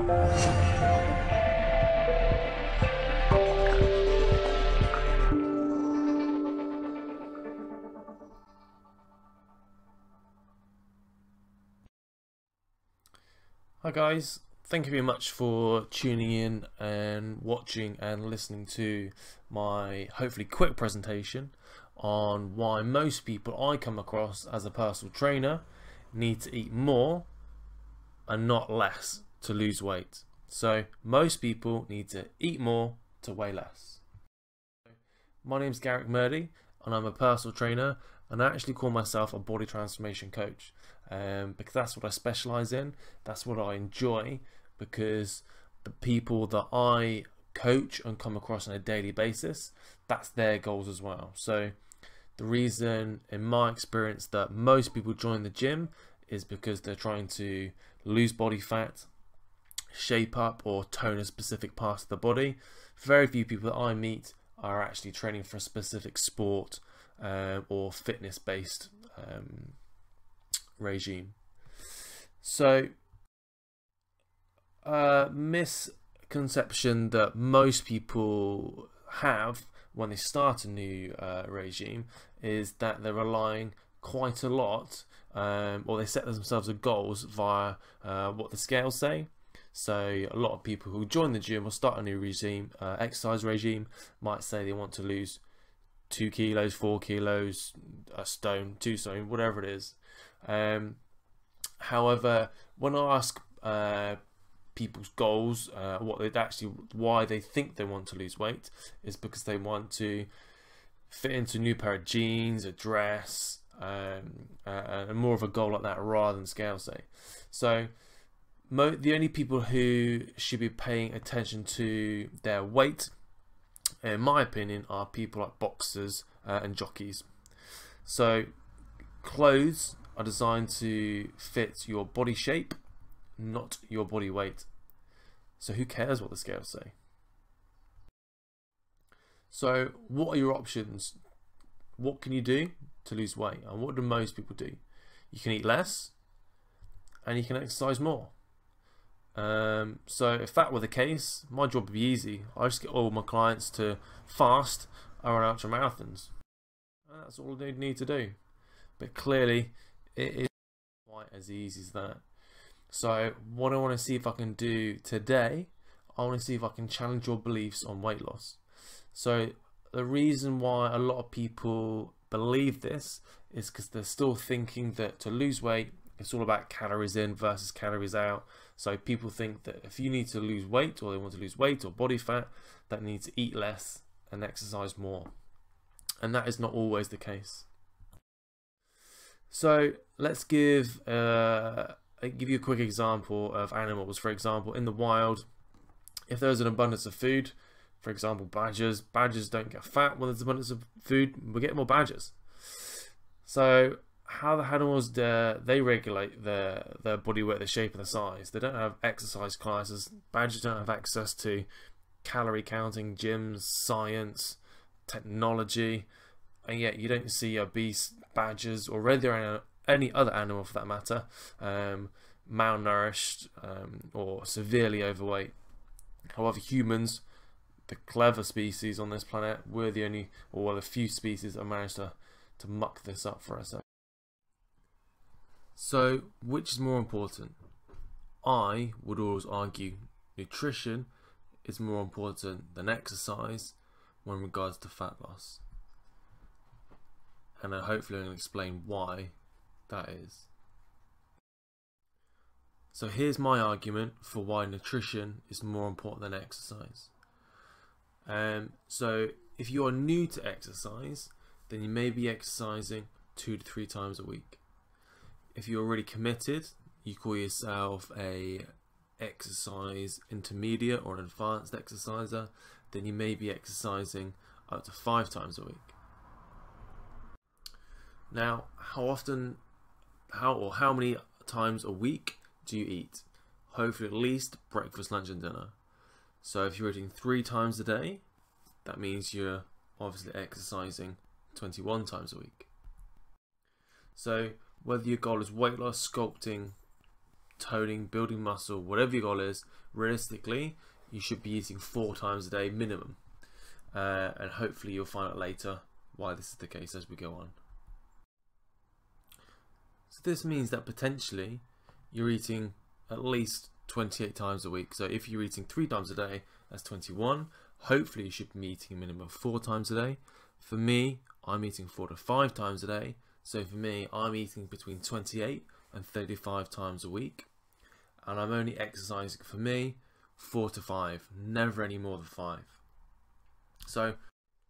Hi guys, thank you very much for tuning in and watching and listening to my hopefully quick presentation on why most people I come across as a personal trainer need to eat more and not less to lose weight. So most people need to eat more to weigh less. My name's Garrick Murdie and I'm a personal trainer, and I actually call myself a body transformation coach because that's what I specialize in, that's what I enjoy, because the people that I coach and come across on a daily basis, that's their goals as well. So the reason in my experience that most people join the gym is because they're trying to lose body fat, shape up or tone a specific part of the body. Very few people that I meet are actually training for a specific sport or fitness based regime. So misconception that most people have when they start a new regime is that they're relying quite a lot or they set themselves a goals via what the scales say. So a lot of people who join the gym or start a new regime, exercise regime, might say they want to lose 2 kilos, 4 kilos, a stone, 2 stone, whatever it is. However, when I ask people's goals, why they think they want to lose weight, is because they want to fit into a new pair of jeans, a dress, and more of a goal like that rather than scale say. So the only people who should be paying attention to their weight, in my opinion, are people like boxers and jockeys. So clothes are designed to fit your body shape, not your body weight. So who cares what the scales say? So what are your options? What can you do to lose weight? And what do most people do? You can eat less and you can exercise more. So if that were the case, my job would be easy. I just get all my clients to fast or run ultra marathons. And that's all they need to do. But clearly, it is quite as easy as that. So what I want to see if I can do today, I want to see if I can challenge your beliefs on weight loss. So the reason why a lot of people believe this is because they're still thinking that to lose weight, it's all about calories in versus calories out. So people think that if you need to lose weight, or they want to lose weight or body fat, that they need to eat less and exercise more. And that is not always the case. So let's give you a quick example of animals. For example, in the wild, if there's an abundance of food, for example, badgers don't get fat when there's abundance of food, we get more badgers. So how the animals they regulate their body weight, their shape and the size. They don't have exercise classes. Badgers don't have access to calorie counting, gyms, science, technology, and yet you don't see obese badgers or any other animal for that matter malnourished or severely overweight. However, humans, the clever species on this planet, we're the only, or the few species that managed to muck this up for ourselves. So, which is more important? I would always argue nutrition is more important than exercise when regards to fat loss. And hopefully I'm going to explain why that is. So here's my argument for why nutrition is more important than exercise. So if you are new to exercise, then you may be exercising 2 to 3 times a week. If you're already committed, you call yourself a exercise intermediate or an advanced exerciser, then you may be exercising up to 5 times a week. Now, how many times a week do you eat? Hopefully at least breakfast, lunch and dinner. So if you're eating 3 times a day, that means you're obviously exercising 21 times a week. So whether your goal is weight loss, sculpting, toning, building muscle, whatever your goal is, realistically, you should be eating 4 times a day minimum. And hopefully you'll find out later why this is the case as we go on. So this means that potentially you're eating at least 28 times a week. So if you're eating 3 times a day, that's 21. Hopefully you should be eating a minimum of 4 times a day. For me, I'm eating 4 to 5 times a day. So for me, I'm eating between 28 and 35 times a week. And I'm only exercising, for me, 4 to 5, never any more than 5. So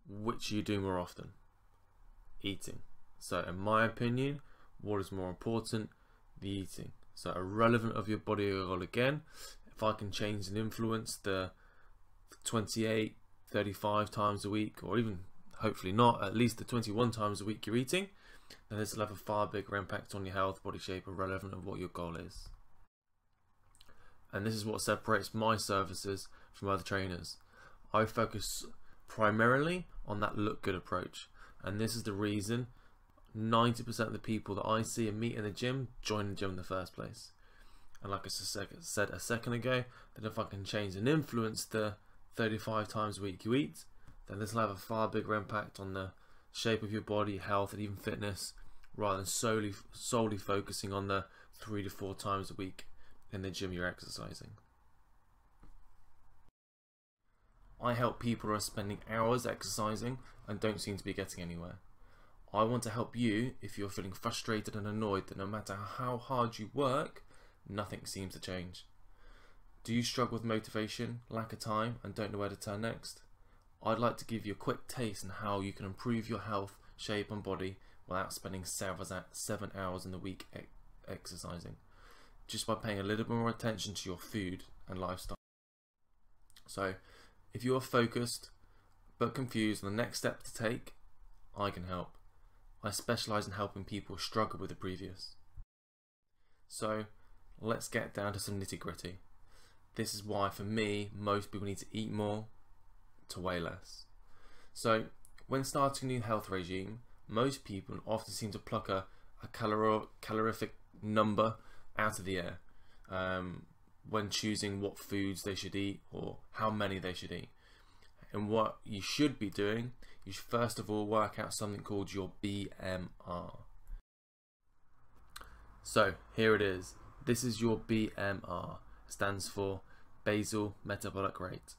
which you do more often? Eating. So in my opinion, what is more important? The eating. So irrelevant of your body goal again, if I can change and influence the 28, 35 times a week, or even hopefully not, at least the 21 times a week you're eating, then this will have a far bigger impact on your health, body shape, irrelevant of what your goal is. And this is what separates my services from other trainers. I focus primarily on that look good approach, and this is the reason 90% of the people that I see and meet in the gym join the gym in the first place. And like I said a second ago, that if I can change and influence the 35 times a week you eat, then this will have a far bigger impact on the shape of your body, health, and even fitness, rather than solely focusing on the 3 to 4 times a week in the gym you're exercising. I help people who are spending hours exercising and don't seem to be getting anywhere. I want to help you if you're feeling frustrated and annoyed that no matter how hard you work, nothing seems to change. Do you struggle with motivation, lack of time, and don't know where to turn next? I'd like to give you a quick taste on how you can improve your health, shape and body without spending 7 hours in the week exercising, just by paying a little bit more attention to your food and lifestyle. So if you are focused but confused on the next step to take, I can help. I specialise in helping people struggle with the previous. So let's get down to some nitty gritty. This is why for me, most people need to eat more to weigh less. So when starting a new health regime, most people often seem to pluck a calorific number out of the air when choosing what foods they should eat or how many they should eat. And what you should be doing, you should first of all work out something called your BMR. So here it is. This is your BMR. It stands for basal metabolic rate.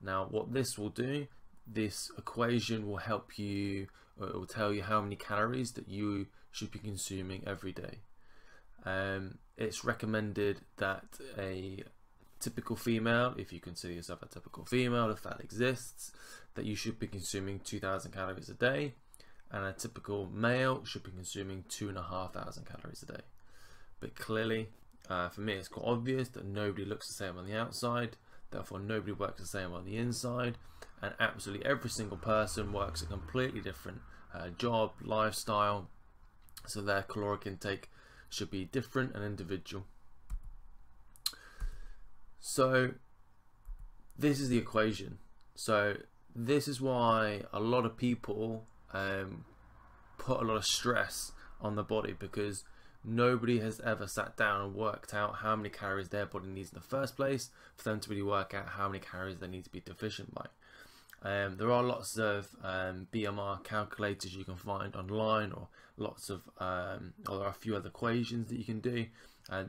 Now what this will do, this equation will help you, or it will tell you how many calories that you should be consuming every day. It's recommended that a typical female, if you consider yourself a typical female, if that exists, that you should be consuming 2,000 calories a day, and a typical male should be consuming 2,500 calories a day. But clearly, for me, it's quite obvious that nobody looks the same on the outside, therefore nobody works the same on the inside, and absolutely every single person works a completely different job, lifestyle, so their caloric intake should be different and individual. So this is the equation. So this is why a lot of people put a lot of stress on the body, because nobody has ever sat down and worked out how many calories their body needs in the first place for them to really work out how many calories they need to be deficient by. There are lots of BMR calculators you can find online, or lots of or there are a few other equations that you can do.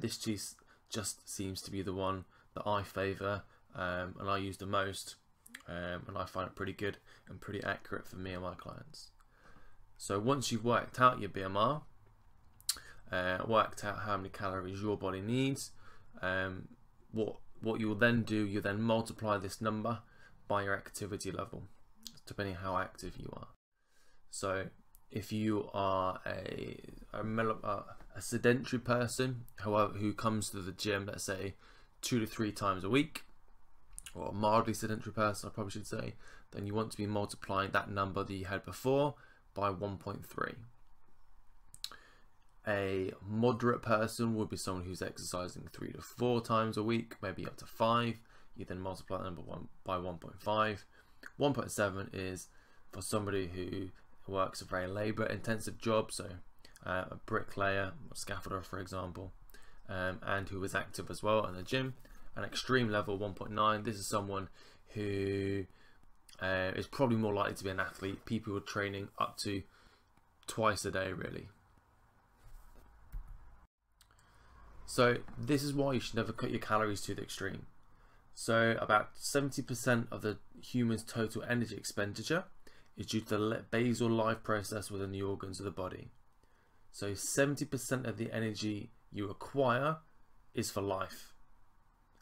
This just seems to be the one that I favour and I use the most, and I find it pretty good and pretty accurate for me and my clients. So once you've worked out your BMR, worked out how many calories your body needs, what you will then do, you then multiply this number by your activity level, depending how active you are. So if you are a sedentary person, however, who comes to the gym, let's say 2 to 3 times a week, or a mildly sedentary person, I probably should say, then you want to be multiplying that number that you had before by 1.3. A moderate person would be someone who's exercising 3 to 4 times a week, maybe up to 5. You then multiply that number by 1.5. 1.7 is for somebody who works a very labour intensive job, so a bricklayer or scaffolder, for example. and who was active as well in the gym. An extreme level 1.9. This is someone who is probably more likely to be an athlete. People who are training up to twice a day, really. So this is why you should never cut your calories to the extreme. So about 70% of the human's total energy expenditure is due to the basal life process within the organs of the body. So 70% of the energy you acquire is for life.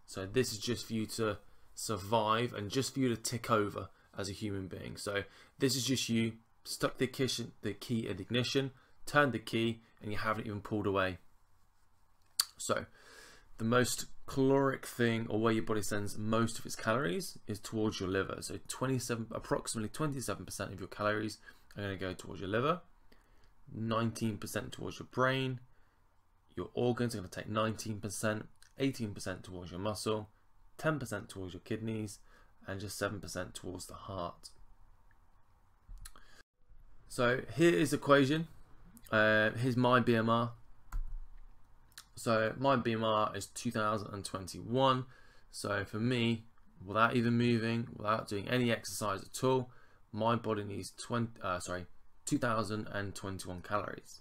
So this is just for you to survive and just for you to tick over as a human being. So this is just you stuck the key in the ignition, turned the key, and you haven't even pulled away. So the most caloric thing, or where your body sends most of its calories, is towards your liver. So approximately 27% of your calories are going to go towards your liver, 19% towards your brain, your organs are going to take 19%, 18% towards your muscle, 10% towards your kidneys, and just 7% towards the heart. So here is the equation. Here's my BMR. So my BMR is 2021. So for me, without even moving, without doing any exercise at all, my body needs 2021 calories.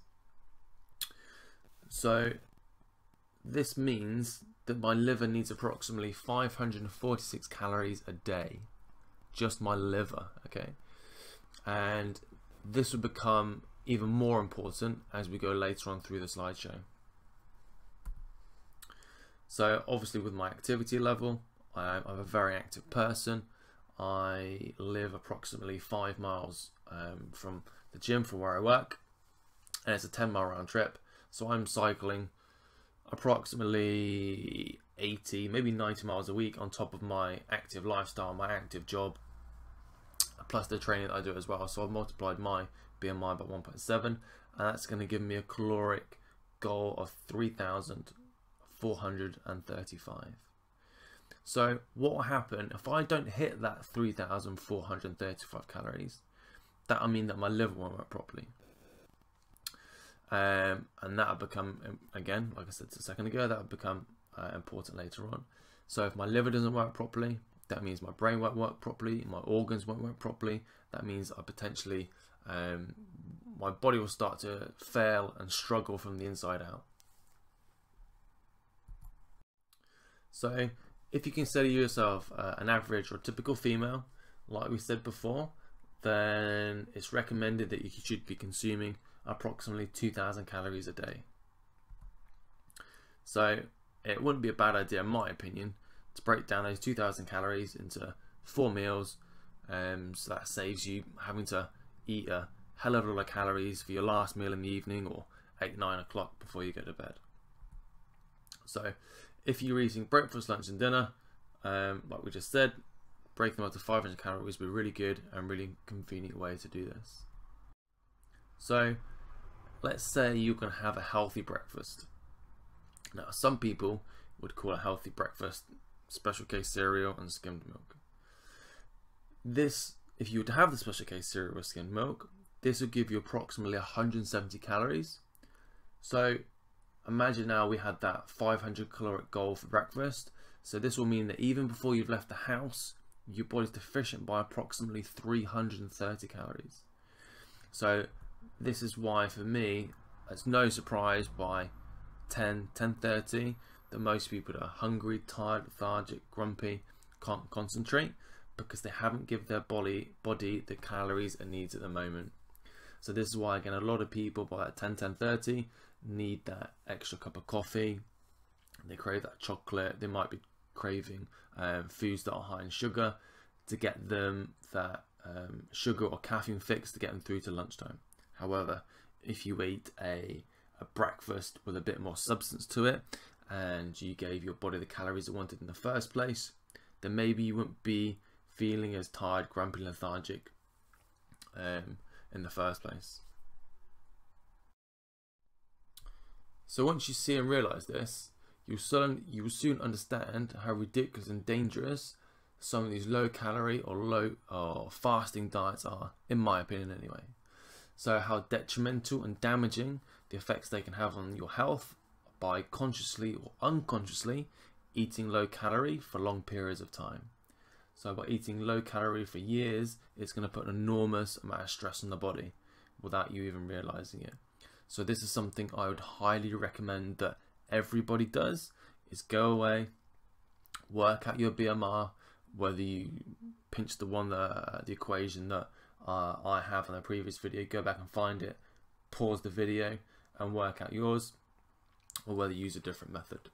So this means that my liver needs approximately 546 calories a day. Just my liver, okay? And this will become even more important as we go later on through the slideshow. So obviously with my activity level, I'm a very active person. I live approximately 5 miles from the gym, from where I work, and it's a 10-mile round trip. So I'm cycling approximately 80, maybe 90 miles a week on top of my active lifestyle, my active job, plus the training that I do as well. So I've multiplied my BMI by 1.7, and that's going to give me a caloric goal of 3,435. So what will happen if I don't hit that 3,435 calories? That'll mean that my liver won't work properly. And that'll become, again, like I said a second ago, that'll become important later on. So if my liver doesn't work properly, that means my brain won't work properly, my organs won't work properly. That means I potentially, my body will start to fail and struggle from the inside out. So if you consider yourself an average or typical female, like we said before, then it's recommended that you should be consuming approximately 2,000 calories a day. So it wouldn't be a bad idea, in my opinion, to break down those 2,000 calories into 4 meals. So that saves you having to eat a hell of a lot of calories for your last meal in the evening, or 8-9 o'clock before you go to bed. So if you're eating breakfast, lunch and dinner, like we just said, breaking them up to 500 calories would be a really good and really convenient way to do this. So let's say you're going to have a healthy breakfast. Now some people would call a healthy breakfast special case cereal and skimmed milk. This, if you were to have the special case cereal with skimmed milk, this would give you approximately 170 calories. So imagine now we had that 500 caloric goal for breakfast. So this will mean that even before you've left the house, your body's deficient by approximately 330 calories. So this is why, for me, it's no surprise by 10:30 that most people are hungry, tired, lethargic, grumpy, can't concentrate, because they haven't given their body the calories it needs at the moment. So this is why, again, a lot of people by that 10:30 need that extra cup of coffee. They crave that chocolate. They might be craving foods that are high in sugar to get them that sugar or caffeine fix to get them through to lunchtime. However, if you eat a breakfast with a bit more substance to it, and you gave your body the calories it wanted in the first place, then maybe you wouldn't be feeling as tired, grumpy, lethargic in the first place. So once you see and realise this, you will soon understand how ridiculous and dangerous some of these low calorie or fasting diets are, in my opinion anyway. So how detrimental and damaging the effects they can have on your health, by consciously or unconsciously eating low calorie for long periods of time. So by eating low calorie for years, it's going to put an enormous amount of stress on the body without you even realizing it. So this is something I would highly recommend that everybody does, is go away, work out your BMR, whether you pinch the equation that I have in a previous video, go back and find it, pause the video and work out yours, or whether you use a different method.